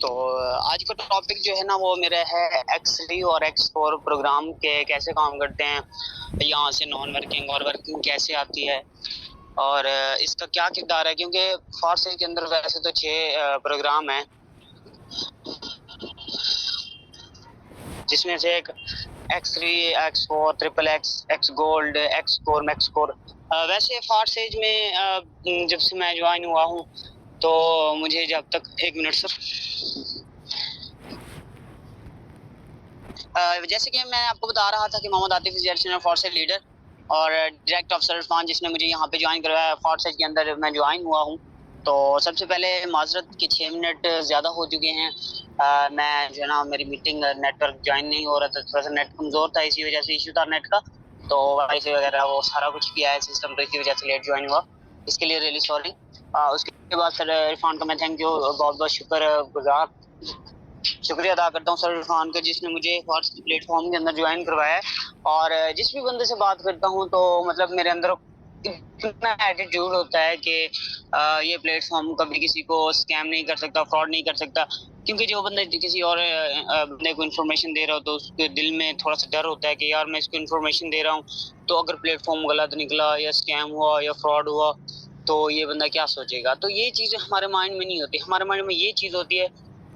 तो आज का टॉपिक जो है ना वो मेरा है X3 और X4 प्रोग्राम के कैसे काम करते हैं, यहाँ से नॉन वर्किंग और वर्किंग कैसे आती है और इसका क्या किरदार है। क्योंकि फारसी के अंदर वैसे तो 6 प्रोग्राम हैं, जिसमें से एक X3, X4, triple x, x gold, x core, max core. वैसे फारसेज में जब से मैं ज्वाइन हुआ हूँ तो मुझे जब तक 1 मिनट सर, जैसे कि मैं आपको बता रहा था कि Mohammed Atif is additional forces leader और डायरेक्ट ऑफिसर इरफान जिसने मुझे यहाँ पे ज्वाइन करवाया, फोर्सेज के अंदर मैं ज्वाइन हुआ हूँ। तो सबसे पहले माजरत के 6 मिनट ज़्यादा हो चुके हैं। मैं जो है ना मेरी मीटिंग नेटवर्क ज्वाइन नहीं हो रहा था, थोड़ा सा नेट कमज़ोर था, इसी वजह से इशू था नेट का। तो वाईफाई वगैरह वो सारा कुछ किया है सिस्टम, तो इसी वजह से लेट ज्वाइन हुआ, इसके लिए रियली सॉरी। उसके बाद सर इरफान का मैं थैंक यू बहुत बहुत शुक्रिया अदा करता हूँ सर इरफान का, जिसने मुझे व्हाट्सएप प्लेटफॉर्म के अंदर ज्वाइन करवाया है। और जिस भी बंदे से बात करता हूँ तो मतलब मेरे अंदर इतना एटीट्यूड होता है कि ये प्लेटफॉर्म कभी किसी को स्कैम नहीं कर सकता, फ्रॉड नहीं कर सकता। क्योंकि जो बंदा किसी और बंदे को इन्फॉर्मेशन दे रहा हो तो उसके दिल में थोड़ा सा डर होता है कि यार मैं इसको इन्फॉर्मेशन दे रहा हूँ, तो अगर प्लेटफॉर्म गलत निकला या स्कैम हुआ या फ्रॉड हुआ तो ये बंदा क्या सोचेगा। तो ये चीज़ हमारे माइंड में नहीं होती, हमारे माइंड में ये चीज़ होती है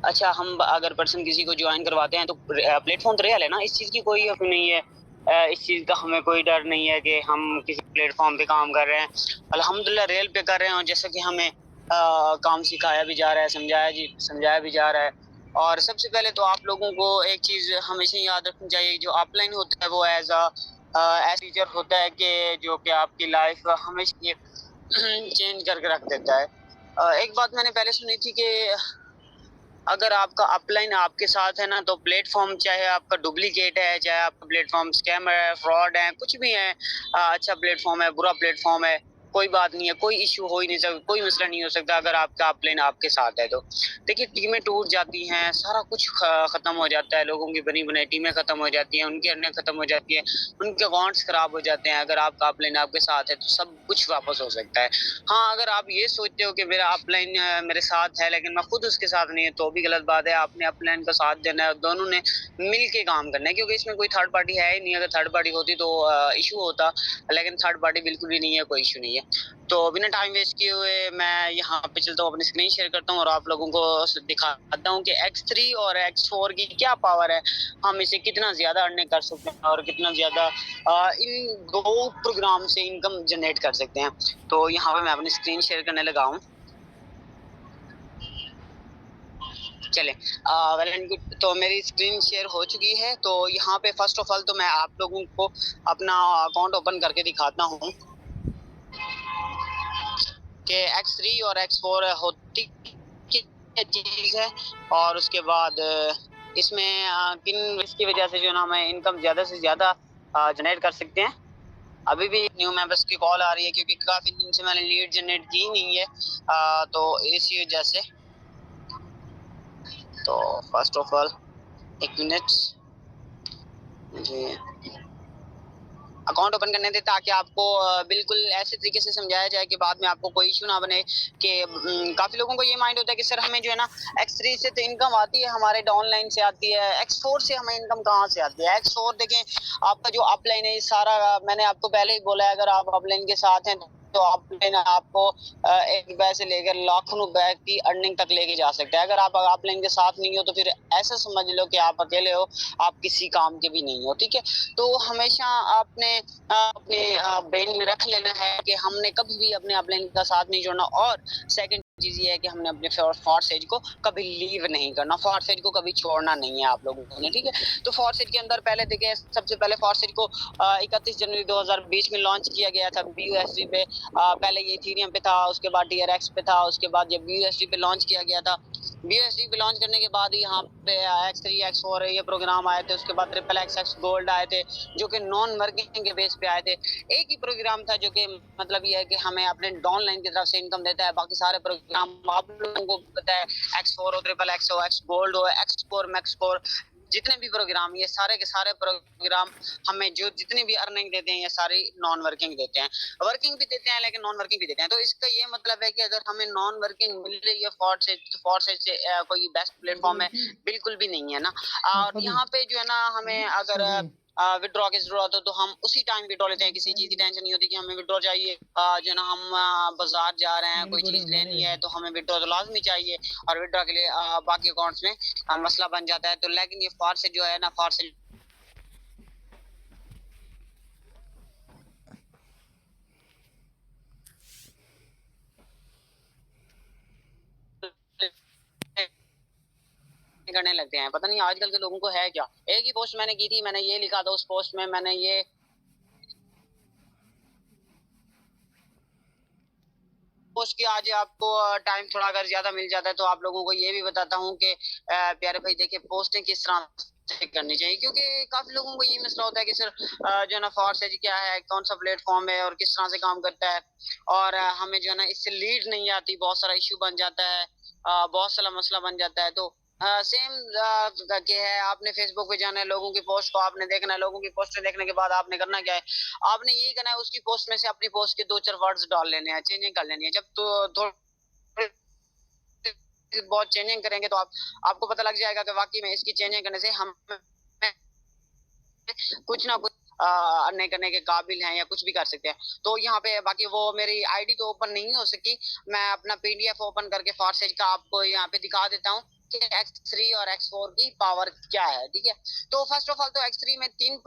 अच्छा हम अगर पर्सन किसी को ज्वाइन करवाते हैं तो प्लेटफॉर्म तो रियल है ना, इस चीज़ की कोई वो नहीं है। इस चीज़ का हमें कोई डर नहीं है कि हम किसी प्लेटफॉर्म पे काम कर रहे हैं, अल्हम्दुलिल्लाह रियल पे कर रहे हैं। और जैसा कि हमें काम सिखाया भी जा रहा है, समझाया भी जा रहा है। और सबसे पहले तो आप लोगों को एक चीज़ हमेशा याद रखनी चाहिए, जो ऑफलाइन होता है वो एज टीचर होता है कि जो कि आपकी लाइफ हमेशा ये चेंज करके रख देता है। एक बात मैंने पहले सुनी थी कि अगर आपका अपलाइन आपके साथ है ना तो प्लेटफॉर्म चाहे आपका डुप्लीकेट है, चाहे आपका प्लेटफॉर्म स्कैमर है, फ्रॉड है, कुछ भी है, अच्छा प्लेटफॉर्म है, बुरा प्लेटफॉर्म है, कोई बात नहीं है, कोई इश्यू हो ही नहीं सकता, कोई मसला नहीं हो सकता अगर आपका अपलाइन आपके साथ है तो। देखिए टीमें टूट जाती हैं, सारा कुछ खत्म हो जाता है, लोगों की बनी बनाई टीमें खत्म हो जाती हैं, उनकी अर्निंग खत्म हो जाती है, उनके अकाउंट्स खराब हो जाते हैं। अगर आपका अपलाइन आपके साथ है तो सब कुछ वापस हो सकता है। हाँ, अगर आप ये सोचते हो कि मेरा अपलाइन मेरे साथ है लेकिन मैं खुद उसके साथ नहीं है तो भी गलत बात है। आपने अपलाइन का साथ देना है, दोनों ने मिल के काम करना है, क्योंकि इसमें कोई थर्ड पार्टी है ही नहीं। अगर थर्ड पार्टी होती तो इशू होता, लेकिन थर्ड पार्टी बिल्कुल भी नहीं है, कोई इशू नहीं है। तो बिना टाइम वेस्ट किए हुए मैं यहाँ पे चलता हूँ, अपनी स्क्रीन शेयर करता हूँ और आप लोगों को दिखाता हूँ कि X3 और X4 की क्या पावर है, हम इसे कितना ज्यादा अर्निंग कर सकते हैं और कितना ज्यादा इन दो प्रोग्राम से इनकम जनरेट कर सकते हैं। तो यहाँ पे मैं अपनी स्क्रीन शेयर करने लगा हूँ। चले वेल एंड गुड, तो मेरी स्क्रीन शेयर हो चुकी है। तो यहाँ पे फर्स्ट ऑफ ऑल तो मैं आप लोगों को अपना अकाउंट ओपन करके दिखाता हूँ कि X3 और X4 होती क्या चीज़ है। और उसके बाद इसमें किन इसकी वजह से जो ना हमें इनकम ज़्यादा से ज़्यादा जनरेट कर सकते हैं। अभी भी न्यू मेंबर्स की कॉल आ रही है क्योंकि काफ़ी दिन से मैंने लीड जनरेट की नहीं है, तो इसी वजह से। तो फर्स्ट ऑफ ऑल 1 मिनट मुझे अकाउंट ओपन करने दें ताकि आपको बिल्कुल ऐसे तरीके से समझाया जाए कि बाद में आपको कोई इशू ना बने। कि काफ़ी लोगों को ये माइंड होता है कि सर हमें जो है ना X3 से तो इनकम आती है, हमारे डाउनलाइन से आती है, X4 से हमें इनकम कहाँ से आती है। X4 देखें, आपका जो अपलाइन है ये सारा मैंने आपको पहले ही बोला है, अगर आप अपलाइन के साथ हैं तो अपलाइन आपको 1 रुपए से लेकर लाखों रुपए की अर्निंग तक लेके जा सकता है। अगर आप अपलाइन के साथ नहीं हो तो फिर ऐसा समझ लो कि आप अकेले हो, आप किसी काम के भी नहीं हो। ठीक है, तो हमेशा आपने अपने ब्रेन में रख लेना है कि हमने कभी भी अपने अपलाइन का साथ नहीं छोड़ना। और सेकंड चीज ये है कि हमने अपने फॉर्स एज को कभी लीव नहीं करना, फॉर्स एज को कभी छोड़ना नहीं है आप लोगों ने। ठीक है, तो फॉर्स एज के अंदर पहले देखें, सबसे पहले फॉर्स एज को 31 जनवरी 2020 में लॉन्च किया गया था BUSD पे। पहले ये इथेरियम पे था, उसके बाद TRX पे था, उसके बाद ये BUSD पे लॉन्च किया गया था। BUSD पे लॉन्च करने के बाद यहाँ पे X3 X4 ये प्रोग्राम आए थे, उसके बाद ट्रिपल एक्स गोल्ड आए थे जो कि नॉन वर्किंग के बेस पे आए थे। एक ही प्रोग्राम था जो कि मतलब ये है कि हमें अपने डाउनलाइन की तरफ से इनकम देता है, बाकी सारे प्रोग्राम आप लोगों को पता है X4 हो, ट्रिपल एक्स हो, एक्स गोल्ड हो, एक्स कोर, मैक्स कोर, जितने भी प्रोग्राम, ये सारे के सारे प्रोग्राम हमें जो जितनी भी अर्निंग देते हैं ये सारी नॉन वर्किंग देते हैं। वर्किंग भी देते हैं लेकिन नॉन वर्किंग भी देते हैं। तो इसका ये मतलब है कि अगर हमें नॉन वर्किंग मिल रही है फॉर्सेज से कोई बेस्ट प्लेटफॉर्म है, बिल्कुल भी नहीं है ना। और यहाँ पे जो है ना हमें अगर विड्रॉ की जरूरत हो तो हम उसी टाइम विड्रॉ लेते हैं, किसी चीज की टेंशन नहीं होती कि हमें विड्रॉ चाहिए। जो है ना हम बाजार जा रहे हैं, कोई चीज लेनी है तो हमें विड्रॉ तो लाजमी चाहिए, और विड्रॉ के लिए बाकी अकाउंट्स में मसला बन जाता है। तो लेकिन ये फार से जो है ना, फार से करने लगते हैं। पता नहीं आजकल के लोगों को है क्या। एक ही पोस्ट मैंने की थी, मैंने ये लिखा था उस पोस्ट में, मैंने ये पोस्ट किया। आज आपको टाइम थोड़ा अगर ज्यादा मिल जाता है तो आप लोगों को ये भी बताता हूँ कि प्यारे भाई देखिए पोस्टिंग किस तरह से करनी चाहिए, क्योंकि काफी लोगों को ये मसला होता है कि सर जो है ना फॉर्सेज क्या है, कौन सा प्लेटफॉर्म है और किस तरह से काम करता है, और हमें जो है ना इससे लीड नहीं आती, बहुत सारा इश्यू बन जाता है, बहुत सारा मसला बन जाता है। तो सेम के है, आपने फेसबुक पे जाना है, लोगों की पोस्ट को आपने देखना है, लोगों की पोस्ट देखने के बाद आपने करना क्या है, आपने यही करना है उसकी पोस्ट में से अपनी पोस्ट के 2-4 वर्ड्स डाल लेने हैं, चेंजिंग कर लेनी है। जब तो थोड़ी बहुत चेंजिंग करेंगे तो आपको पता लग जाएगा कि वाकई में इसकी चेंजिंग करने से हम कुछ ना कुछ अर्निंग करने के काबिल हैं या कुछ भी कर सकते हैं। तो यहाँ पे बाकी वो मेरी आईडी तो ओपन नहीं हो सकी, मैं अपना पीडीएफ ओपन करके फॉर्सेज का आपको यहाँ पे दिखा देता हूँ कि X3 और X4 की पावर क्या है। ठीक है, तो फर्स्ट ऑफ ऑल तो X3 में 3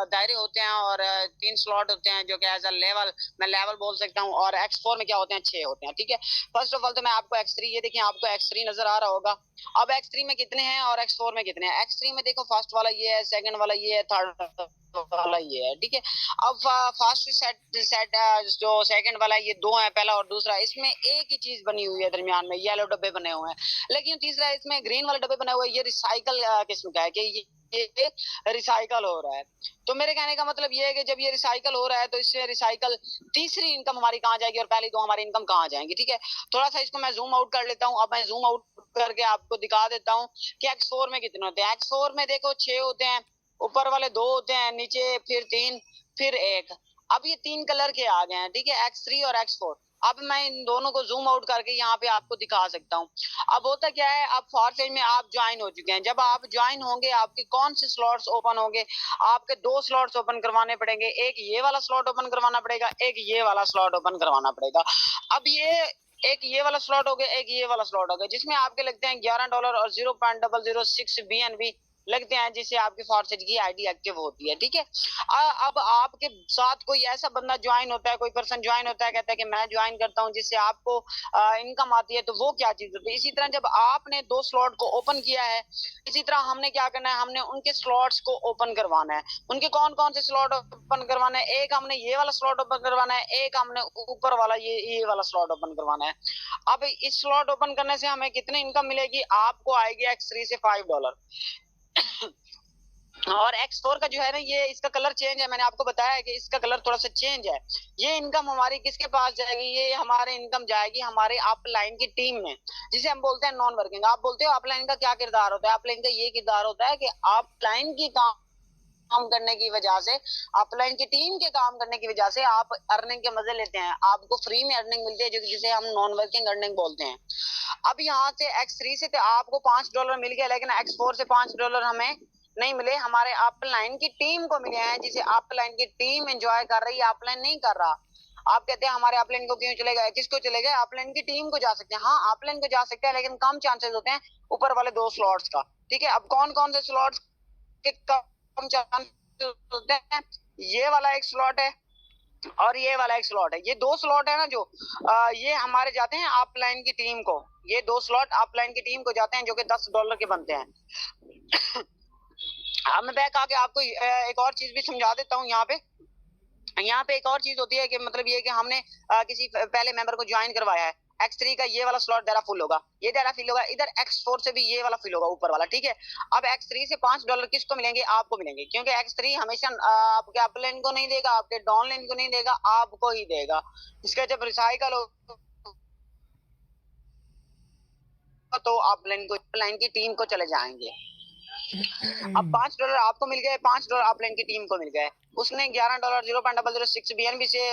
दायरे होते हैं और 3 स्लॉट होते हैं जो कि एज अ लेवल, मैं लेवल बोल सकता हूँ, और X4 में क्या होते हैं, 6 होते हैं। ठीक है, फर्स्ट ऑफ ऑल तो मैं आपको X3, ये देखिए आपको X3 नजर आ रहा होगा। अब X3 में कितने हैं और X4 में कितने हैं। X3 में देखो फर्स्ट वाला ये है, सेकंड वाला ये है, थर्ड वाला ये है। ठीक है, अब फर्स्ट सेट जो सेकंड वाला है ये 2 है, पहला और दूसरा। इसमें एक ही चीज बनी हुई है दरमियान में, येलो डब्बे बने हुए हैं, लेकिन तीसरा इसमें ग्रीन वाला डब्बे बने हुए हैं, ये रिसाइकल किस्म का है कि ये रिसाइकल हो रहा है। तो मेरे कहने का मतलब ये है कि जब ये रिसाइकल हो रहा है तो इससे रिसाइकल तीसरी इनकम हमारी कहाँ जाएगी और पहली 2 हमारी इनकम कहाँ जाएंगी। ठीक है, थोड़ा सा इसको मैं जूम आउट कर लेता हूँ। अब मैं जूम आउट करके आपको दिखा देता हूँ कि X4 में कितने होते हैं। X4 में देखो 6 होते हैं, ऊपर वाले 2 होते हैं, नीचे फिर 3, फिर 1। अब ये 3 कलर के आ गए हैं। ठीक है, X3 और X4। अब मैं इन दोनों को जूम आउट करके यहाँ पे आपको दिखा सकता हूँ। अब होता क्या है, अब फॉरसेज में आप ज्वाइन हो चुके हैं। जब आप ज्वाइन होंगे आपके कौन से स्लॉट्स ओपन होंगे, आपके 2 स्लॉट्स ओपन करवाने पड़ेंगे, एक ये वाला स्लॉट ओपन करवाना पड़ेगा, एक ये वाला स्लॉट ओपन करवाना पड़ेगा। अब ये एक ये वाला स्लॉट हो गया, एक ये वाला स्लॉट हो गया, जिसमें आपके लगते हैं $11 और 0.006 BNB लगते हैं, जिससे आपकी फॉरसेज की आईडी एक्टिव होती है। ठीक है, अब आपके साथ कोई ऐसा बंदा ज्वाइन होता है, कोई पर्सन ज्वाइन होता है, कहता है कि मैं ज्वाइन करता हूं, जिससे आपको इनकम आती है, तो वो क्या चीज होती है। इसी तरह जब आपने 2 स्लॉट को ओपन किया है, इसी तरह हमने क्या करना है, हमने उनके स्लॉट्स को ओपन करवाना है। उनके कौन कौन से स्लॉट ओपन करवाना है, एक हमने ये वाला स्लॉट ओपन करवाना है, एक हमने ऊपर वाला ये वाला स्लॉट ओपन करवाना है। अब इस स्लॉट ओपन करने से हमें कितनी इनकम मिलेगी, आपको आएगी X3 से $5। और X4 का जो है ना, ये इसका कलर चेंज है, मैंने आपको बताया है कि इसका कलर थोड़ा सा चेंज है। ये इनकम हमारी किसके पास जाएगी, ये हमारे इनकम जाएगी हमारे अपलाइन की टीम में, जिसे हम बोलते हैं नॉन वर्किंग। आप बोलते हो अपलाइन का क्या किरदार होता है, अपलाइन का ये किरदार होता है कि अपलाइन की काम करने की वजह से, अपलाइन की टीम के काम करने की वजह से आप अर्निंग के मजे लेते हैं, आपको फ्री में अर्निंग मिलती है, जिसे हम नॉन वर्किंग अर्निंग बोलते हैं। अब यहाँ से X3 से तो आपको $5 मिल गया, लेकिन X4 से $5 हमें नहीं मिले, हमारे अपलाइन की टीम को मिले हैं, जिसे अपलाइन की टीम एंजॉय कर रही है, अपलाइन नहीं कर रहा। आप कहते हैं हमारे अपलाइन को क्यों चले गए, किसको चले गए, अपलाइन की टीम को जा सकते हैं। हाँ, अपलाइन को जा सकते हैं, लेकिन कम चांसेस होते हैं ऊपर वाले 2 स्लॉट्स का। ठीक है, अब कौन कौन से स्लॉट्स के कम चांसेस होते हैं, ये वाला एक स्लॉट है और ये वाला एक स्लॉट है। ये 2 स्लॉट है ना जो ये हमारे जाते हैं अपलाइन की टीम को, ये 2 स्लॉट अपलाइन की टीम को जाते हैं, जो कि $10 के बनते हैं। अब मैं बैक आके आपको एक और चीज भी समझा देता हूँ। यहाँ पे एक और चीज होती है कि मतलब ये कि हमने किसी पहले मेंबर को ज्वाइन करवाया है, X3 का ये वाला स्लॉट दायरा फुल होगा, ये दायरा फिल होगा, इधर X4 से भी ये वाला फिल होगा, ऊपर वाला। ठीक है, अब X3 से $5 किसको मिलेंगे, आपको मिलेंगे, क्योंकि X3 हमेशा आपके अपलाइन को नहीं देगा, आपके डाउनलाइन को नहीं देगा, आपको ही देगा। इसका जब रिसाइकल हो तो अपलाइन की टीम को चले जाएंगे। अब $5 आपको मिल गए, $5 अपलाइन की टीम को मिल गए। उसने $11.0.006 BNB से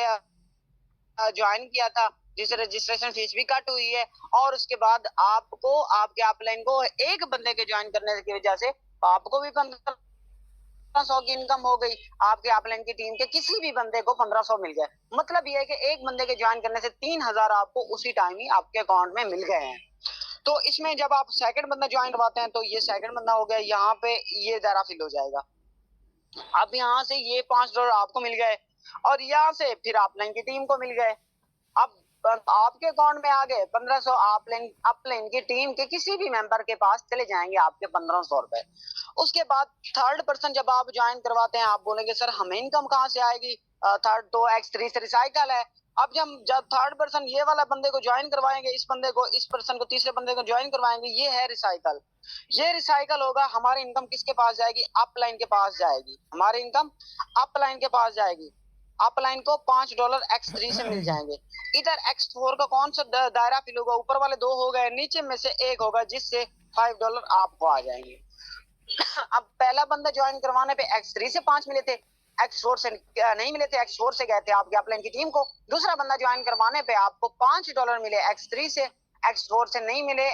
ज्वाइन किया था, जिससे रजिस्ट्रेशन फीस भी कट हुई है। और उसके बाद आपको आपके अपलाइन को एक बंदे के ज्वाइन करने की वजह से आपको भी 1500 की इनकम हो गई, आपके अपलाइन की टीम के किसी भी बंदे को 1500 मिल गए। मतलब ये है कि एक बंदे के ज्वाइन करने से 3000 आपको उसी टाइम ही आपके अकाउंट में मिल गए हैं। तो इसमें जब आप सेकंड बंदा ज्वाइन करवाते हैं तो ये सेकंड बंदा हो गया, यहाँ पे ये दायरा फिल हो जाएगा। अब यहाँ से ये $5 आपको मिल गए और यहाँ से फिर अपलाइन की टीम को मिल गए। अब आपके अकाउंट में आ गए 1500, अपलाइन की टीम के किसी भी मेंबर के पास चले जाएंगे आपके 1500 रुपए। उसके बाद थर्ड पर्सन जब आप ज्वाइन करवाते हैं, आप बोलेंगे सर हमें इनकम कहाँ से आएगी? थर्ड तो X3 से रिसाइकल है। अब जब थर्ड पर्सन ये वाला बंदे को ज्वाइन करवाएंगे, इस पर्सन को तीसरे बंदे को ज्वाइन करवाएंगे, ये है रिसाइकल। ये रिसाइकल होगा, हमारी इनकम किसके पास जाएगी? अपलाइन के पास जाएगी। हमारी इनकम अपलाइन के पास जाएगी। अपलाइन को $5 X3 से मिल जाएंगे। इधर X4 का कौन सा दायरा फिल होगा? ऊपर वाले 2 हो गए, नीचे में से एक होगा जिससे $5 आपको आ जाएंगे। अब पहला बंदा ज्वाइन करवाने पे X3 से 5 मिले थे, X4 से नहीं मिले थे, X4 से गए थे आपके अपलाइन की टीम को। दूसरा बंदा ज्वाइन करवाने पे आपको $5 मिले X3 से, X4 से नहीं मिले,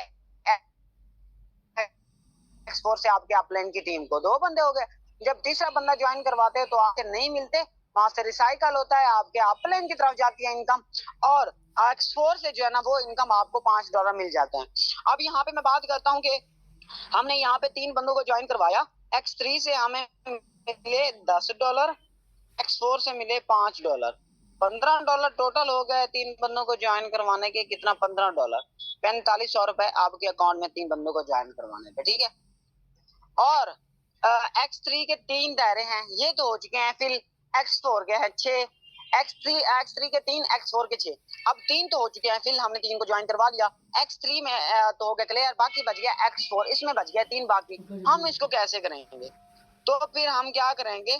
X4 से आपके अपलाइन की टीम को 2 बंदे हो गए। जब तीसरा बंदा ज्वाइन करवाते हैं तो आपके नहीं मिलते, वहां से रिसाइकल होता है, आपके अपलाइन की तरफ जाती है इनकम और X4 से जो है ना वो इनकम आपको $5 मिल जाते हैं। अब यहाँ पे मैं बात करता हूँ कि हमने यहाँ पे 3 बंदों को ज्वाइन करवाया, X3 से हमें मिले $10, X4 से मिले $5, $15 टोटल हो गए 3 बंदों को ज्वाइन करवाने के। कितना? $15, 4500 रुपए आपके अकाउंट में 3 बंदों को ज्वाइन करवाने पे, ठीक है। और X3 के 3 दायरे हैं, ये तो हो चुके हैं। फिर X4 के हैं 6, X3 के 3, X4 के 6। अब 3 तो हो चुके हैं, फिर हमने 3 को ज्वाइन करवा दिया। X3 में तो हो गया क्लियर, बाकी बच गया X4, इसमें बच गया 3 बाकी। हम इसको कैसे करेंगे? तो फिर हम क्या करेंगे,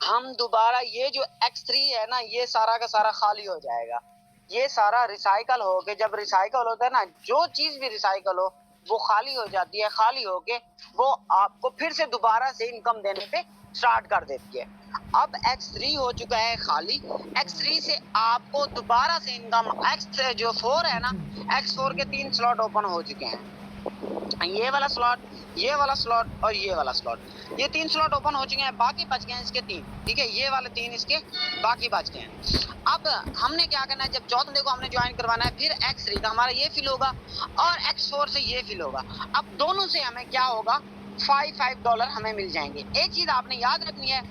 हम दोबारा ये जो X3 है ना, ये सारा का सारा खाली हो जाएगा। ये सारा रिसाइकल हो के, जब रिसाइकल होता है ना, जो चीज भी रिसाइकल हो वो खाली हो जाती है। खाली होके वो आपको फिर से दोबारा से इनकम देने पे स्टार्ट कर देती है। अब X3 हो चुका है खाली, X3 से आपको दोबारा से इनकम X4 है ना, X4 के 3 स्लॉट ओपन हो चुके हैं। ये वाला स्लॉट, ये वाला स्लॉट और ये वाला स्लॉट, ये 3 स्लॉट ओपन हो चुके हैं, बाकी बच गए हैं इसके 3, ठीक है। ये वाले 3 इसके बाकी बच गए हैं। अब हमने क्या करना है, जब चौथे बंदे को हमने ज्वाइन करवाना है, फिर X3 का हमारा ये फिल होगा और X4 से ये फिल होगा। अब दोनों से हमें क्या होगा, $5 हमें मिल जाएंगे। एक चीज आपने याद रखनी है,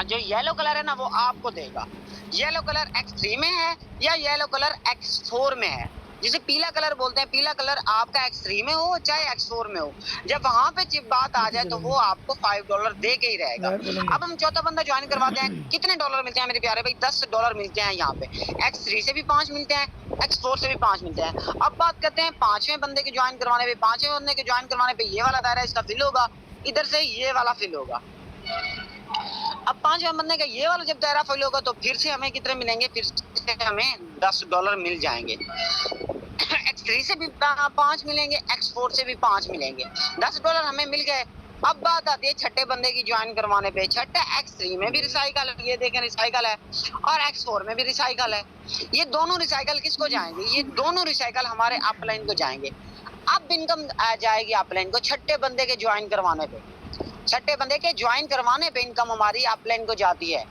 जो येलो कलर है ना वो आपको देगा। येलो कलर X3 में है या येलो कलर X4 में है। जिसे पीला कलर बोलते हैं, पीला कलर आपका X3 में हो चाहे X4 में हो, जब वहां पे चिप बात आ जाए तो वो आपको $5 दे के ही रहेगा। अब हम चौथा बंदा ज्वाइन करवाते हैं, कितने डॉलर मिलते हैं मेरे प्यारे भाई? $10 मिलते हैं यहाँ पे। X3 से भी 5 मिलते हैं, X4 से भी 5 मिलते हैं। अब बात करते हैं 5वें बंदे के ज्वाइन करवाने पे। 5वें बंदे के ज्वाइन करवाने पे ये वाला दायरा इसका फिल होगा, इधर से ये वाला फिल होगा। अब 5वें बंदे का ये वाला जब दायरा फिल होगा तो फिर से हमें कितने मिलेंगे? फिर से हमें $10 मिल जाएंगे। X3 से भी 5 मिलेंगे, X4 से भी 5 मिलेंगे, $10 हमें मिल गए। अब बात आती है छठे बंदे की ज्वाइन करवाने पे। छठा X3 में भी रिसाइकल है, ये देखें रिसाइकल है, और X4 में भी रिसाइकल है। ये दोनों रिसाइकल किसको जाएंगे? ये दोनों रिसाइकल हमारे अपलाइन को जाएंगे। अब इनकम आ जाएगी अपलाइन को छठे बंदे के ज्वाइन करवाने पे। छठे बंदे के ज्वाइन करवाने पे इनकम हमारी अपलाइन को जाती है।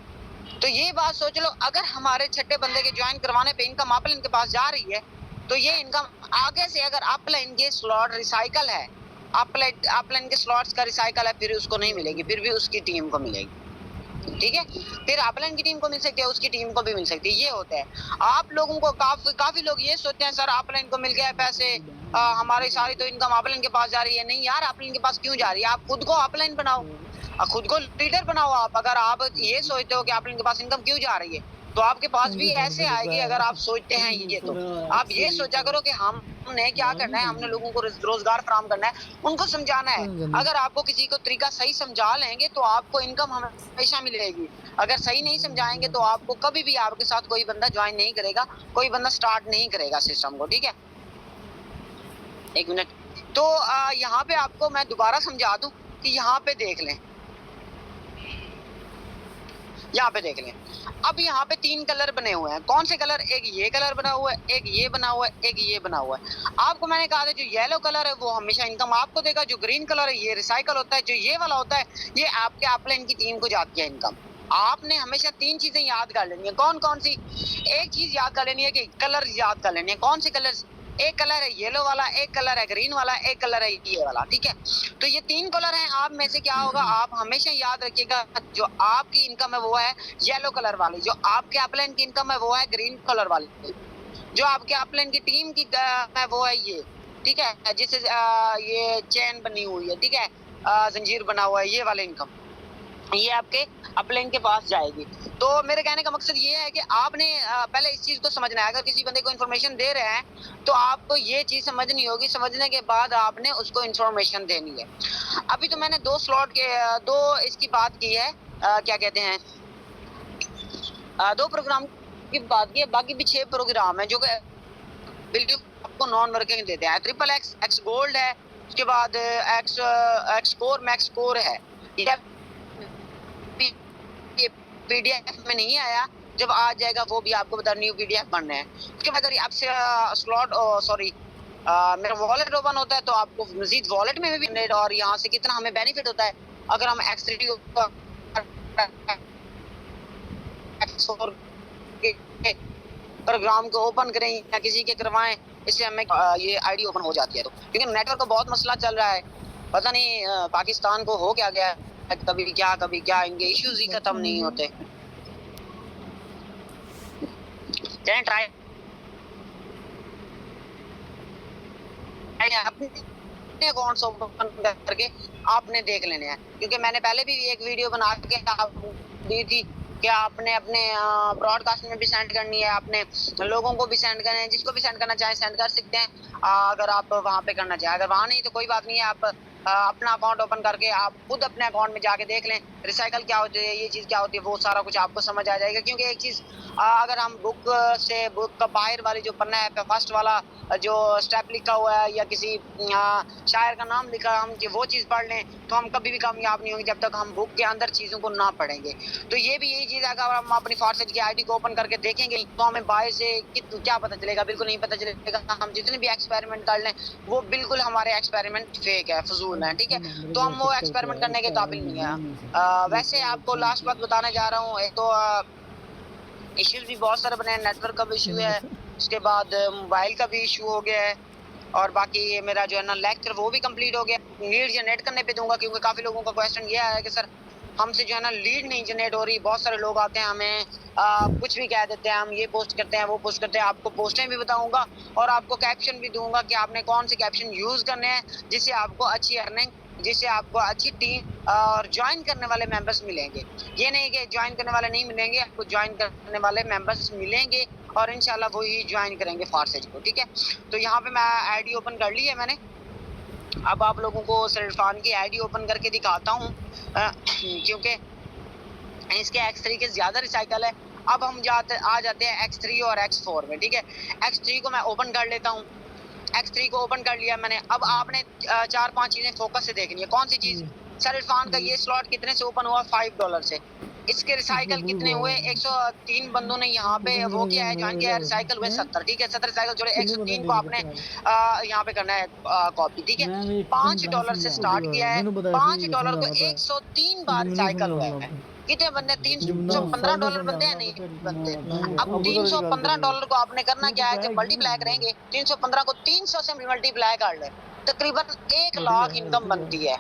तो ये बात सोच लो, अगर हमारे छठे बंदे के ज्वाइन करवाने पे इनकम अपलाइन के पास जा रही है तो ये इनकम आगे से, अगर अपलाइन के स्लॉट रिसाइकल है, अपलाइन के स्लॉट्स का रिसाइकल है, फिर उसको नहीं मिलेगी, फिर भी उसकी टीम को मिलेगी, ठीक है। फिर अपलाइन की टीम को मिल सकती है, उसकी टीम को भी मिल सकती है। ये होता है। आप लोगों को काफी लोग ये सोचते हैं सर अपलाइन को मिल गया है पैसे, हमारी सारी तो इनकम अपलाइन के पास जा रही है। नहीं यार, अपलाइन के पास क्यों जा रही है? आप खुद को अपलाइन बनाओ, खुद को लीडर बनाओ। आप अगर आप ये सोचते हो कि अपलाइन के पास इनकम क्यों जा रही है, तो आपके पास भी ऐसे आएगी। अगर आप सोचते हैं ये, तो आप ये सोचा करो कि हमने क्या करना है, हमने लोगों को रोजगार फराहम करना है, उनको समझाना है। अगर आपको किसी को तरीका सही समझा लेंगे तो आपको इनकम हमेशा मिलेगी। अगर सही नहीं समझाएंगे तो आपको कभी भी आपके साथ कोई बंदा ज्वाइन नहीं करेगा, कोई बंदा स्टार्ट नहीं करेगा सिस्टम को, ठीक है। 1 मिनट। तो यहाँ पे आपको मैं दोबारा समझा दूं कि यहाँ पे देख लें, यहाँ पे देख लें। अब यहाँ पे 3 कलर बने हुए हैं। कौन से कलर? एक ये कलर बना हुआ है, एक ये बना हुआ है, एक ये बना हुआ है। आपको मैंने कहा था जो येलो कलर है वो हमेशा इनकम आपको देगा, जो ग्रीन कलर है ये रिसाइकल होता है, जो ये वाला होता है ये आपके अपलाइन की टीम को जाती है इनकम। आपने हमेशा 3 चीजें याद कर लेनी है। कौन कौन सी? एक चीज याद कर लेनी है कि कलर याद कर लेनी है। कौन से कलर? एक कलर है येलो वाला, एक कलर है ग्रीन वाला, एक कलर है ये वाला, ठीक है। तो ये 3 कलर हैं। आप में से क्या होगा, आप हमेशा याद रखिएगा जो आपकी इनकम है वो है येलो कलर वाली, जो आपके अपलाइन की इनकम है वो है ग्रीन कलर वाली, जो आपके अपलाइन की टीम की है वो है ये, ठीक है, जिससे ये चेन बनी हुई है, ठीक है, जंजीर बना हुआ है, ये वाला इनकम ये आपके अपलाइन के पास जाएगी। तो मेरे कहने का मकसद ये है कि आपने पहले इस चीज को समझना है। अगर किसी बंदे को इन्फॉर्मेशन दे रहे हैं तो आपको ये चीज समझनी होगी, समझने के बाद आपने उसको इन्फॉर्मेशन देनी है। अभी तो मैंने 2 स्लॉट के 2 इसकी बात की है, क्या कहते हैं, 2 प्रोग्राम की बात की है, बाकी भी 6 प्रोग्राम है जो कि बिल्कुल आपको नॉन वर्किंग देते हैं। ट्रिपल एक्स, एक्स गोल्ड है, उसके बाद एक्स कोर, मैक्स कोर है। पीडीएफ में नहीं आया, जब आ जाएगा वो भी आपको बता, न्यू पीडीएफ बनना है। उसके बाद अगर आपसे स्लॉट सॉरी मेरा वॉलेट ओपन होता है तो आपको मजीद वॉलेट में भी नेट, और यहाँ से कितना हमें बेनिफिट होता है अगर हम एक्स3 प्रोग्राम को ओपन करें या किसी के करवाएं, इससे हमें ये आईडी ओपन हो जाती है। तो क्योंकि नेटवर्क का बहुत मसला चल रहा है, पता नहीं पाकिस्तान को हो क्या गया है, कभी क्या इनके इश्यूज ही खत्म नहीं होते। चलें ट्राई अपने अकाउंट्स ओपन करके आपने देख लेने हैं, क्योंकि मैंने पहले भी एक वीडियो बना के आपको दी थी कि आपने अपने ब्रॉडकास्ट में भी सेंड करनी है, अपने लोगों को भी सेंड करना है, जिसको भी सेंड करना चाहे सेंड कर सकते हैं। अगर आप वहाँ पे करना चाहें, अगर वहाँ नहीं तो कोई बात नहीं है, आप अपना अकाउंट ओपन करके आप खुद अपने अकाउंट में जाके देख लें रिसाइकल क्या होती है, ये चीज़ क्या होती है, वो सारा कुछ आपको समझ आ जाएगा। क्योंकि एक चीज़ अगर हम बुक का बाहर वाली जो पन्ना है, फर्स्ट वाला जो स्टेप लिखा हुआ है या किसी शायर का नाम लिखा, हम वो चीज़ पढ़ लें तो हम कभी भी कामयाब नहीं होंगे जब तक हम बुक के अंदर चीज़ों को ना पढ़ेंगे। तो ये भी यही चीज़ है, अगर हम अपनी फारसेज की आईडी को ओपन करके देखेंगे तो हमें बाहर से क्या पता चलेगा, बिल्कुल नहीं पता चलेगा। हम जितने भी एक्सपेरिमेंट कर लें वो बिल्कुल हमारे एक्सपेरिमेंट फेक है, फजूल है, ठीक है, तो हम वो एक्सपेरिमेंट करने के काबिल नहीं है। वैसे आपको लास्ट बात बताने जा रहा हूँ, एक तो इश्यूज भी बहुत सारे बने हैं, नेटवर्क का भी इशू है, उसके बाद मोबाइल का भी इशू हो गया है, और बाकी मेरा जो है ना लेक्चर वो भी कंप्लीट हो गया। लीड जनरेट करने पे दूंगा, क्योंकि काफ़ी लोगों का क्वेश्चन ये आया कि सर हमसे जो है ना लीड नहीं जनरेट हो रही। बहुत सारे लोग आते हैं हमें कुछ भी कह देते हैं, हम ये पोस्ट करते हैं वो पोस्ट करते हैं। आपको पोस्टें भी बताऊंगा और आपको कैप्शन भी दूंगा कि आपने कौन से कैप्शन यूज़ करने हैं जिससे आपको अच्छी अर्निंग, जिससे आपको अच्छी टीम और ज्वाइन करने वाले मेंबर्स मिलेंगे। ये नहीं कि ज्वाइन करने वाले नहीं मिलेंगे, आपको ज्वाइन करने वाले मेंबर्स मिलेंगे और इंशाल्लाह वो ही ज्वाइन करेंगे फारसेज को, ठीक है। तो यहाँ पे मैं आईडी ओपन कर ली है मैंने, अब आप लोगों को इरफान की आईडी ओपन करके दिखाता हूँ क्योंकि इसके X3 के ज़्यादा रिसाइकल है। अब हम आ जाते हैं X3 और X4 में, ठीक है। X3 को मैं ओपन कर लेता हूँ, X3 को ओपन कर लिया मैंने। अब आपने 4-5 चीज़ें फोकस से देखनी है। कौन सी चीज़? सर इरफान का ये स्लॉट कितने से ओपन हुआ? $5 से। इसके रिसाइकल कितने हुए? 103 बंदों ने यहाँ पे वो किया है, ज्वाइन किया है, रिसाइकल हुए 70, ठीक है। 70 रिसाइकल जोड़े 103 को आपने यहाँ पे करना है कॉपी, ठीक है। $5 से स्टार्ट किया है, $5 को 103 बार रिसाइकल हुआ है। कितने बंदे? $315 बनते हैं, नहीं बनते। अब $315 को आपने करना क्या है, जब मल्टीप्लाई करेंगे 315 को 300 से मल्टीप्लाई कर ले, तकरीबन 1 लाख इनकम बनती है।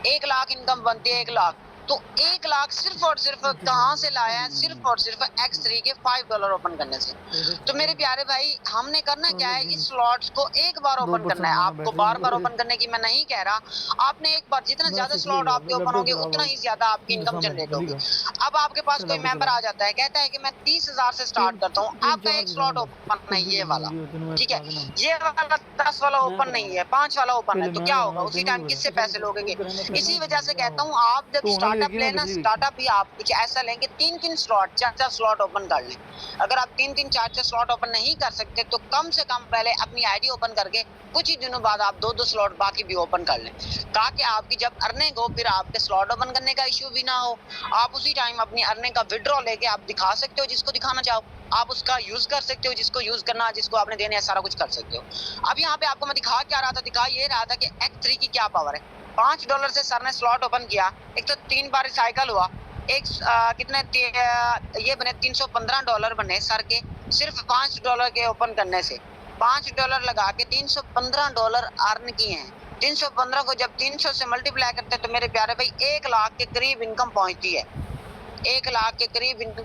1 लाख इनकम बनती है, 1 लाख। तो 1 लाख सिर्फ और सिर्फ कहाँ से लाया है? सिर्फ और सिर्फ X3 के $5 ओपन करने से। तो मेरे प्यारे भाई, हमने करना क्या है, इस स्लॉट्स को एक बार ओपन करना है। आपको बार बार ओपन करने की मैं नहीं कह रहा, आपने एक बार, जितना ज्यादा स्लॉट आपके ओपन होंगे उतना ही ज्यादा आपकी इनकम जनरेट होगी। अब आपके पास कोई मेंबर आ जाता है, कहता है कि मैं 30,000 से स्टार्ट करता हूँ, आपका एक स्लॉट ओपन है ये वाला, ठीक है, ये वाला 10 वाला ओपन नहीं है, 5 वाला ओपन है, तो क्या होगा? उसी टाइम किससे पैसे लोगे? इसी वजह से कहता हूँ आप जब स्टार्ट स्टार्टअप लेना, स्टार्टअप भी आप कुछ ऐसा लेंगे 3-3 स्लॉट 4-4 स्लॉट ओपन कर लें। अगर आप 3-3 4-4 स्लॉट ओपन नहीं कर सकते तो कम से कम पहले अपनी आईडी ओपन करके कुछ ही दिनों बाद आप 2-2 स्लॉट बाकी भी ओपन कर लें, ताकि आपकी जब अर्निंग हो फिर आपके स्लॉट ओपन करने का इश्यू भी ना हो। आप उसी टाइम अपनी अर्निंग का विड्रॉ लेके आप दिखा सकते हो जिसको दिखाना चाहो, आप उसका यूज कर सकते हो जिसको यूज करना, जिसको आपने देना है, सारा कुछ कर सकते हो। अब यहाँ पे आपको मैं दिखा क्या रहा था, दिखा ये रहा था कि X3 की क्या पावर है। $5 से सर ने स्लॉट ओपन किया, एक तो 3 बार साइकिल हुआ, एक ये बने $315 बने सर के, सिर्फ $5 के ओपन करने से। $5 लगा के $315 अर्न किए हैं। 315 को जब 300 से मल्टीप्लाई करते हैं तो मेरे प्यारे भाई 1 लाख के करीब इनकम पहुंचती है, 1 लाख के करीब इनकम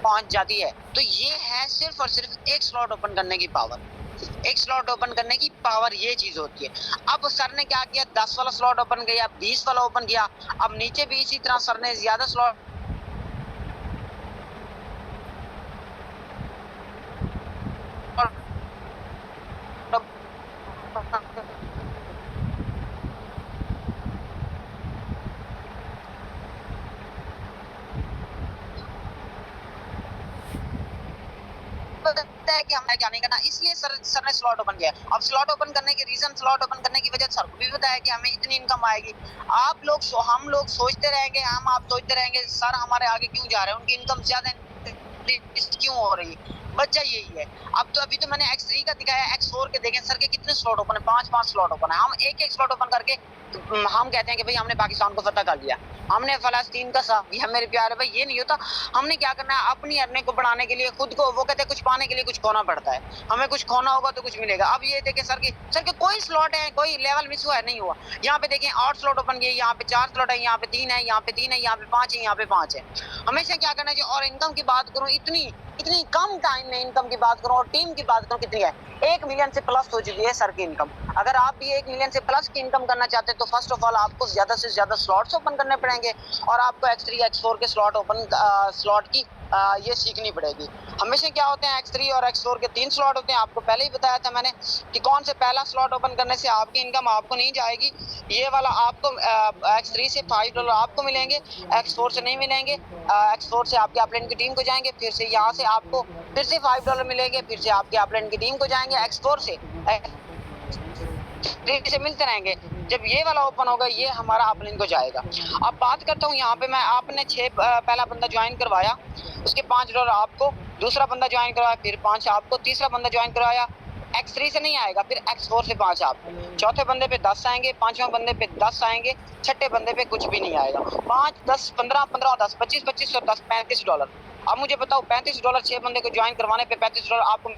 पहुंच जाती है। तो ये है सिर्फ और सिर्फ एक स्लॉट ओपन करने की पावर, एक स्लॉट ओपन करने की पावर, ये चीज होती है। अब सर ने क्या किया, 10 वाला स्लॉट ओपन किया, 20 वाला ओपन किया, अब नीचे भी इसी तरह सर ने ज्यादा स्लॉट है कि हमें क्या नहीं करना, इसलिए सर ने स्लॉट ओपन किया। अब स्लॉट ओपन करने के रीजन, स्लॉट ओपन करने की वजह सर को भी बताया कि हमें इतनी इनकम आएगी। हम लोग सोचते रहेंगे, आप सोचते रहेंगे सर हमारे आगे क्यों जा रहे हैं, उनकी इनकम ज्यादा क्यों हो रही है। वजह यही है। अब तो अभी तो मैंने X3 का दिखाया, X4 के देखें सर के कितने स्लॉट ओपन है, 5-5 स्लॉट ओपन है। हम एक स्लॉट ओपन करके हम कहते हैं कि भाई हमने पाकिस्तान को फतह कर लिया, हमने फलस्तीन का साथ दिया। मेरे प्यारे भाई ये नहीं होता। हमने क्या करना है, अपनी अर्निंग को बढ़ाने के लिए खुद को, वो कहते हैं कुछ पाने के लिए कुछ खोना पड़ता है, हमें कुछ खोना होगा तो कुछ मिलेगा। अब ये देखें सर के कोई स्लॉट है, कोई लेवल मिस हुआ है, नहीं हुआ। यहाँ पे देखें 8 स्लॉट ओपन किए, यहाँ पे 4 स्लॉट है, यहाँ पे 3 है, यहाँ पे 3 है, यहाँ पे 5 है, यहाँ पे 5 है। हमेशा क्या करना चाहिए। और इनकम की बात करूँ, इतनी कम टाइम में इनकम की बात करूं और टीम की बात करूं, कितनी है, 1 मिलियन से प्लस हो चुकी है सर की इनकम। अगर आप भी 1 मिलियन से प्लस की इनकम करना चाहते हैं तो फर्स्ट ऑफ ऑल आपको ज्यादा से ज्यादा स्लॉट्स ओपन करने पड़ेंगे और आपको X3 X4 के स्लॉट की ये सीखनी पड़ेगी। हमेशा क्या होते हैं, X3 और X4 के 3 स्लॉट होते हैं। आपको पहले ही बताया था मैंने कि कौन से पहला स्लॉट ओपन करने से आपकी इनकम आपको नहीं जाएगी। ये वाला आपको X3 से $5 आपको मिलेंगे, X4 से नहीं मिलेंगे। X4 से आपके अपलाइन की टीम को जाएंगे, फिर से यहाँ से आपको फिर से $5 मिलेंगे, फिर से आपके अपलाइन की टीम को जाएंगे। X4 से मिलते रहेंगे। जब ये वाला ओपन होगा ये हमारा अपलाइन को जाएगा। अब बात करता हूँ यहाँ पे, मैं आपने 6 पहला बंदा ज्वाइन करवाया, उसके $5 आपको, दूसरा बंदा ज्वाइन करवाया फिर 5 आपको, तीसरा बंदा ज्वाइन करवाया, X3 से नहीं आएगा, फिर X4 से 5 आपको, चौथे बंदे पे 10 आएंगे, पांचवें बंदे पे 10 आएंगे, छठे बंदे पे कुछ भी नहीं आएगा। 5, 10, 15, 15, 10, 25, 25 और 10, $35। अब मुझे बताओ $35 6 बंदे को ज्वाइन करवाने पे $35 आपको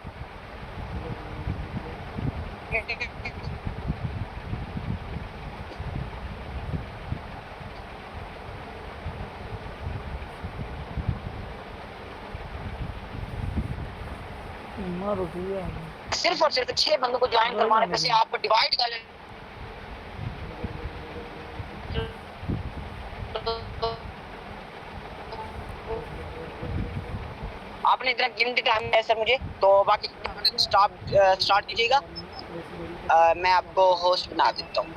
सिर्फ और सिर्फ 6 बंदों को ज्वाइन करवाने पे से आपको डिवाइड कर आपने इतना लिमिटेड टाइम है सर मुझे, तो बाकी स्टार्ट कीजिएगा। मैं आपको होस्ट बना देता हूँ।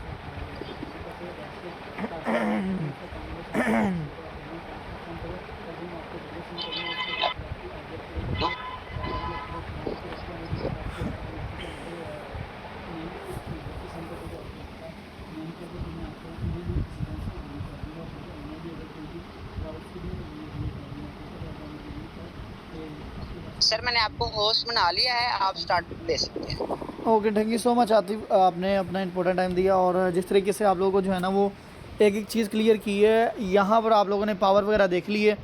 सर मैंने आपको होस्ट बना लिया है, आप स्टार्ट दे सकते हैं। Okay, thank you so much Atif, आपने अपना इंपॉर्टेंट टाइम दिया और जिस तरीके से आप लोगों को जो है ना वो एक एक चीज़ क्लियर की है। यहाँ पर आप लोगों ने पावर वगैरह देख ली है।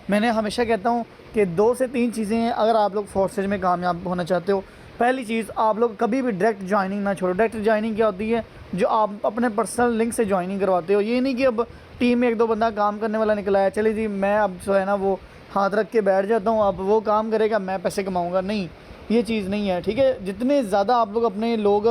मैंने हमेशा कहता हूँ कि 2 से 3 चीज़ें हैं अगर आप लोग फोर्सेज में कामयाब होना चाहते हो। पहली चीज़, आप लोग कभी भी डायरेक्ट ज्वाइनिंग ना छोड़ो। डायरेक्ट ज्वाइनिंग क्या होती है, जो आप अपने पर्सनल लिंक से ज्वाइनिंग करवाते हो। ये नहीं कि अब टीम में 1-2 बंदा काम करने वाला निकला है, चलिए जी मैं अब जो है ना वो हाथ रख के बैठ जाता हूँ, अब वो काम करेगा मैं पैसे कमाऊँगा, नहीं, ये चीज़ नहीं है। ठीक है, जितने ज़्यादा आप लोग अपने लोग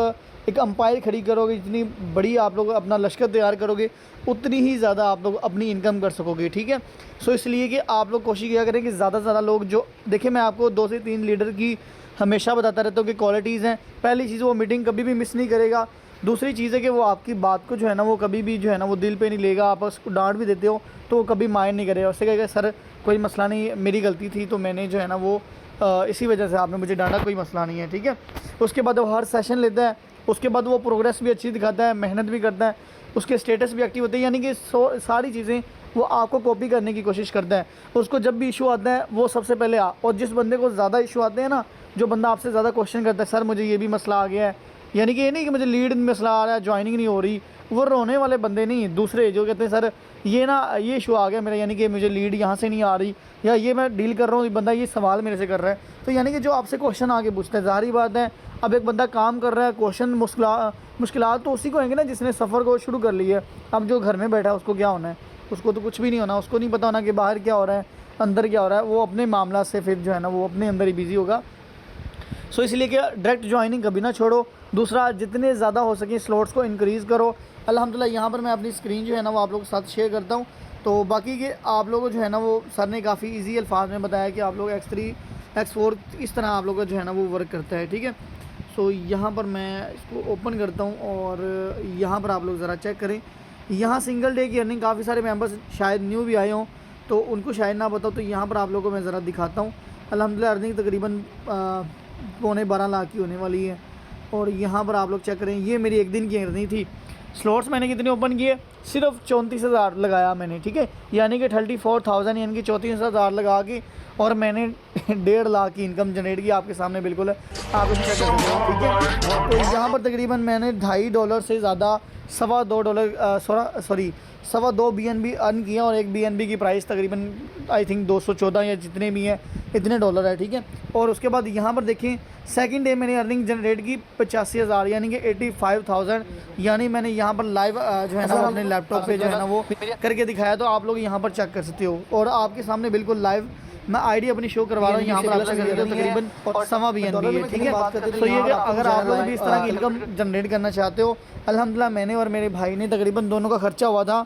एक अंपायर खड़ी करोगे, जितनी बड़ी आप लोग अपना लश्कर तैयार करोगे, उतनी ही ज़्यादा आप लोग अपनी इनकम कर सकोगे। ठीक है, सो इसलिए कि आप लोग कोशिश किया करें कि ज़्यादा से ज़्यादा लोग जो देखें, मैं आपको 2 से 3 लीडर की हमेशा बताता रहता हूँ कि क्वालिटीज़ हैं। पहली चीज़, वो मीटिंग कभी भी मिस नहीं करेगा। दूसरी चीज़ है कि वो आपकी बात को जो है ना वो कभी भी जो है ना वो दिल पे नहीं लेगा। आप उसको डांट भी देते हो तो वो कभी माइंड नहीं करेगा। उससे कहेगा सर कोई मसला नहीं, मेरी गलती थी तो मैंने जो है ना वो इसी वजह से आपने मुझे डांटा, कोई मसला नहीं है, ठीक है। उसके बाद वो हर सेशन लेता है, उसके बाद वो प्रोग्रेस भी अच्छी दिखाता है, मेहनत भी करता है, उसके स्टेटस भी एक्टिव होते हैं, यानी कि सारी चीज़ें वो आपको कॉपी करने की कोशिश करता है। उसको जब भी इशू आता है वो सबसे पहले और जिस बंदे को ज़्यादा इशू आते हैं ना, जो बंदा आपसे ज़्यादा क्वेश्चन करता है, सर मुझे ये भी मसला आ गया है, यानी कि ये नहीं कि मुझे लीड में मसला आ रहा है, ज्वाइनिंग नहीं हो रही, वो रोने वाले बंदे नहीं, दूसरे जो कहते हैं सर ये इशू आ गया मेरा, यानी कि मुझे लीड यहाँ से नहीं आ रही, या ये मैं डील कर रहा हूँ, बंदा ये सवाल मेरे से कर रहा है। तो यानी कि जो आपसे क्वेश्चन आके पूछता है, ज़ाहिर बात है अब एक बंदा काम कर रहा है, क्वेश्चन मुश्किलात तो उसी को आएंगे ना जिसने सफ़र को शुरू कर लिया है। अब जो घर में बैठा है उसको क्या होना है, उसको तो कुछ भी नहीं होना, उसको नहीं पता होना कि बाहर क्या हो रहा है, अंदर क्या हो रहा है, वो अपने मामला से फिर जो है ना वो अपने अंदर ही बिज़ी होगा। सो इसलिए कि डायरेक्ट ज्वाइनिंग कभी ना छोड़ो। दूसरा, जितने ज़्यादा हो सके स्लॉट्स को इंक्रीज़ करो। अल्हम्दुलिल्लाह यहाँ पर मैं अपनी स्क्रीन जो है ना वो आप लोगों के साथ शेयर करता हूँ। तो बाकी के आप लोगों को जो है ना वो सर ने काफ़ी इजी अल्फाज में बताया कि आप लोग X3 X4 इस तरह आप लोग का जो है ना वो वर्क करता है, ठीक है। सो यहाँ पर मैं इसको ओपन करता हूँ और यहाँ पर आप लोग ज़रा चेक करें। यहाँ सिंगल डे की अर्निंग, काफ़ी सारे मेंबर्स शायद न्यू भी आए हों तो उनको शायद ना बताओ, तो यहाँ पर आप लोगों को मैं ज़रा दिखाता हूँ। अल्हम्दुलिल्लाह अर्निंग तकरीबन 12.25 लाख की होने वाली है। और यहाँ पर आप लोग चेक करें, ये मेरी एक दिन की अर्निंग थी। स्लॉट्स मैंने कितने ओपन किए, सिर्फ 34,000 लगाया मैंने, ठीक है, यानी कि 34,000 यानी कि 34,000 लगा के और मैंने 1.5 लाख की इनकम जनरेट की। आपके सामने बिल्कुल है, आप इसको चेक कर सकते हो, ठीक है। तो यहाँ पर तकरीबन मैंने $2.5 से ज़्यादा $2.25 BNB अर्न किया और एक BNB की प्राइस तकरीबन आई थिंक 214 या जितने भी हैं इतने डॉलर है, ठीक है। और उसके बाद यहाँ पर देखें, सेकंड डे मैंने अर्निंग जनरेट की 85,000 यानी कि 85,000, यानी मैंने यहाँ पर लाइव जो है ना अपने लैपटॉप पे जो है ना वो करके दिखाया। तो आप लोग यहाँ पर चेक कर सकते हो और आपके सामने बिल्कुल लाइव मैं आईडी अपनी शो करवा रहा हूँ। यहाँ पर आप चेक कर सकते हो तकरीबन सवा BNB है, ठीक है। तो ये अगर आप लोग भी इस तरह की इनकम जनरेट करना चाहते हो, अल्हम्दुलिल्लाह मैंने और मेरे भाई ने तकरीबन दोनों का खर्चा हुआ था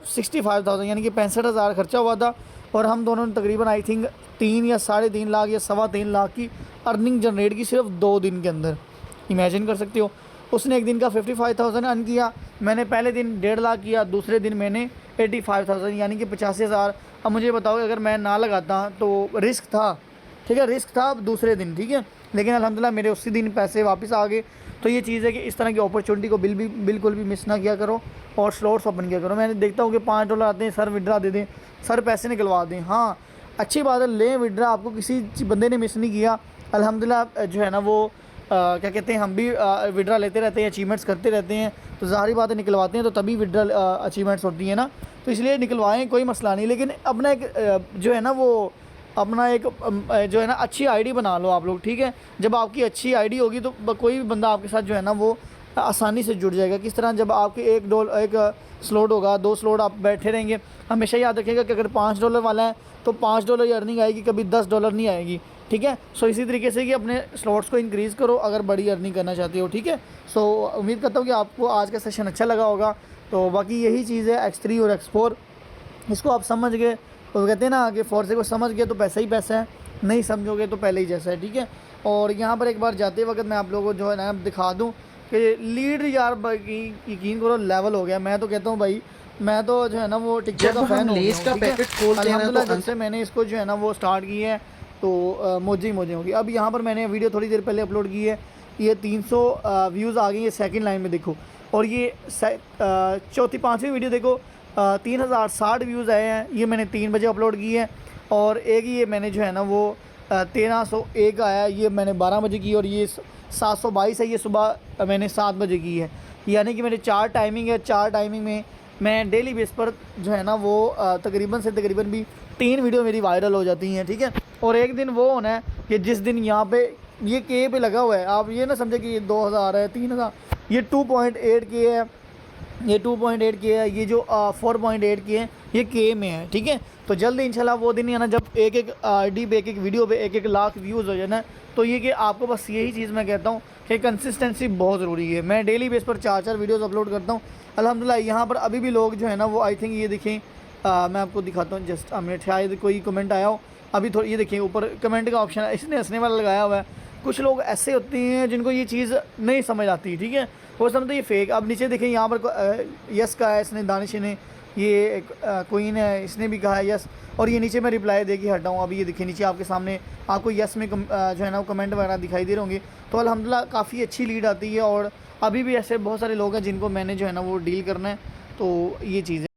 65,000 यानी कि 65,000 खर्चा हुआ था और हम दोनों ने तकरीबन आई थिंक 3 या 3.5 लाख या 3.25 लाख की अर्निंग जनरेट की सिर्फ 2 दिन के अंदर। इमेजिन कर सकते हो, उसने एक दिन का 55,000 अर्न किया, मैंने पहले दिन 1.5 लाख किया, दूसरे दिन मैंने 85,000 यानी कि 85,000। अब मुझे बताओ अगर मैं ना लगाता तो रिस्क था, ठीक है, रिस्क था दूसरे दिन, ठीक है, लेकिन अल्हम्दुलिल्लाह मेरे उसी दिन पैसे वापस आ गए। तो ये चीज़ है कि इस तरह की अपॉर्चुनिटी को बिल्कुल भी मिस ना किया करो और स्लॉट्स ओपन किया करो। मैंने देखता हूँ कि $5 आते हैं, सर विड्रा दे दें, सर पैसे निकलवा दें। हाँ अच्छी बात है, लें विड्रा, आपको किसी बंदे ने मिस नहीं किया। अल्हम्दुलिल्लाह जो है ना वो क्या कहते हैं, हम भी विड्रा लेते रहते हैं, अचीवमेंट्स करते रहते हैं, तो ज़ाहिर बात है निकलवाते हैं तो तभी विड्रा अचीवमेंट्स होती हैं ना, तो इसलिए निकलवाएं, कोई मसला नहीं। लेकिन अपना एक जो है ना वो अपना एक जो है ना अच्छी आईडी बना लो आप लोग, ठीक है। जब आपकी अच्छी आईडी होगी तो कोई भी बंदा आपके साथ जो है ना वो आसानी से जुड़ जाएगा। किस तरह, जब आपके एक स्लॉट होगा, 2 स्लॉट आप बैठे रहेंगे, हमेशा याद रखिएगा कि अगर $5 वाला है तो $5 की अर्निंग आएगी, कभी $10 नहीं आएगी, ठीक है। सो इसी तरीके से कि अपने स्लॉट्स को इंक्रीज़ करो अगर बड़ी अर्निंग करना चाहते हो, ठीक है। सो उम्मीद करता हूँ कि आपको आज का सेशन अच्छा लगा होगा। तो बाकी यही चीज़ है X3 और X4, इसको आप समझ गए तो कहते हैं ना कि फोर्से को समझ गए तो पैसा ही पैसा है, नहीं समझोगे तो पहले ही जैसा है, ठीक है। और यहाँ पर एक बार जाते वक्त मैं आप लोगों को जो है ना दिखा दूँ कि लीड यार यकीन करो लेवल हो गया। मैं तो कहता हूँ भाई, मैं तो जो है ना वो टिकट का फैन हो गया, अल्हम्दुलिल्लाह जब से मैंने इसको जो है ना वो स्टार्ट की है तो मौजे होगी। अब यहाँ पर मैंने वीडियो थोड़ी देर पहले अपलोड की है, ये 300 व्यूज़ आ गई है सेकंड लाइन में देखो, और ये चौथी 5वीं वीडियो देखो 3060 व्यूज़ आए हैं, ये मैंने 3 बजे अपलोड की है। और एक ये मैंने जो है ना वो 1301 आया, ये मैंने 12 बजे की, और ये 722 है, ये सुबह मैंने 7 बजे की है। यानी कि मेरे 4 टाइमिंग है, 4 टाइमिंग में मैं डेली बेस पर जो है ना वो तकरीबन से तकरीबन भी 3 वीडियो मेरी वायरल हो जाती हैं, ठीक है। और एक दिन वो होना है कि जिस दिन यहाँ पे ये के पे लगा हुआ है, आप ये ना समझे कि ये 2000 है, 3000, ये 2.8 के है, ये 2.8 के है, ये जो 4.8 के है ये के में है, ठीक है। तो जल्द इंशाल्लाह वो दिन है ना जब एक आईडी पे एक वीडियो पे 1 लाख व्यूज़ हो जाए ना, तो ये कि आपको बस यही चीज़ मैं कहता हूँ कि कंसिस्टेंसी बहुत ज़रूरी है। मैं डेली बेस पर 4 वीडियोज़ अपलोड करता हूँ अल्हम्दुलिल्लाह। यहाँ पर अभी भी लोग जो है ना वो आई थिंक ये देखें, मैं आपको दिखाता हूँ जस्ट, हमें शायद कोई कमेंट आया हो अभी थोड़ी ये देखिए ऊपर कमेंट का ऑप्शन है, इसने हंसने वाला लगाया हुआ है। कुछ लोग ऐसे होते हैं जिनको ये चीज़ नहीं समझ आती, ठीक है, वो समझते ये फेक। अब नीचे देखें यहाँ पर यस का है इसने, दानिश ने, ये क्वीन है, इसने भी कहा है यस। और ये नीचे मैं रिप्लाई दे के हटा हूँ। अभी ये देखिए नीचे आपके सामने आपको यस में जो है ना वो कमेंट वगैरह दिखाई दे रहे होंगे। तो अल्हम्दुलिल्लाह काफ़ी अच्छी लीड आती है और अभी भी ऐसे बहुत सारे लोग हैं जिनको मैंने जो है ना वो डील करना है। तो ये चीज़ है।